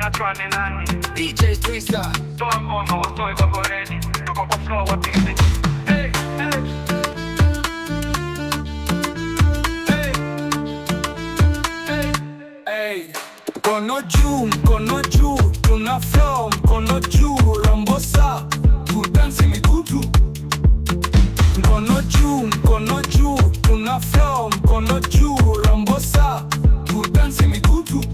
unajua ni nani? DJ Twister. Toa ngoma watoe babo ready. Tuko kwa flow wa busy. Hey, hey. Hey. Hey. Hey. Mkono juu, tuna flow, mkono juu, rombosa, tudansi migutu. Mkono juu, tuna flow, mkono juu, rombosa, tudansi migutu.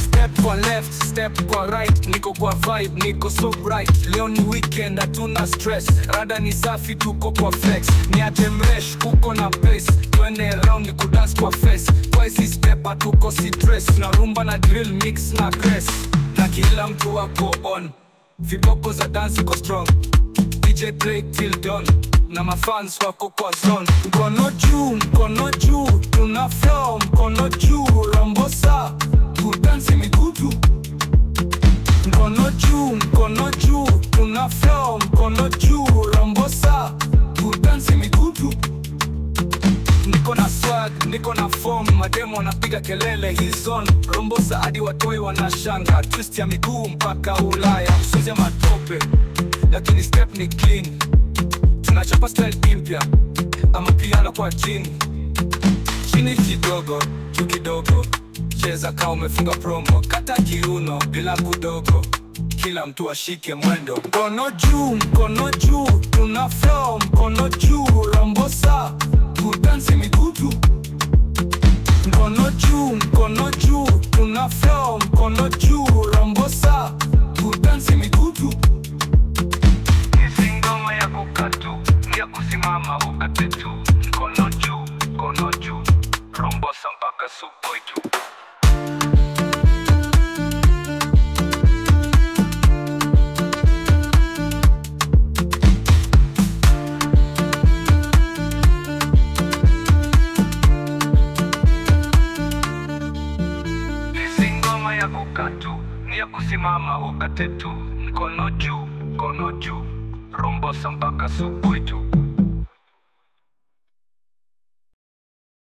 Step kwa left, step kwa right, niko kwa vibe, niko so bright. Leo ni weekend, hatuna stress, rada ni safi, tuko kwa flex. Niache mresh, kuko na pace, twende round ni kudance kwa face. Twice step, hatuko si stress, na rumba na drill mix na grace. Na kila mtu wako on, viboko za dance iko strong. DJ play till dawn, na mafans wako kwa zone. Mkono juu, tuna flow, mkono juu, rombosa, tudansi migutu. Mkono juu, tuna flow, mkono juu, rombosa, tudansi migutu. Niko na swag, niko na form, mademo wanapiga kelele hii zone. Rombosa hadi watoi wanashanga, twist ya miguu mpaka Ulaya. Usuze matope, lakini step ni clean. Tunachapa style impya, ama piano kwa chini. Chini kidogo, juu kidogo, cheza kama umefunga promo. Kata kiuno bila kudogo, kila mtu ashike mwendo. Mkono juu, tuna flow, mkono juu, rombosa, tudansi migutu. Mkono juu, tuna flow, mkono juu, rombosa, tudansi migutu. Hizi ngoma ya kukatu, ni ya kusimama ukate tu. Mkono juu, rombosa mpaka asubuhi tu. Kukatu, ni ya kusimama ukate tu. Mkono juu, rombosa mpaka asubuhi tu.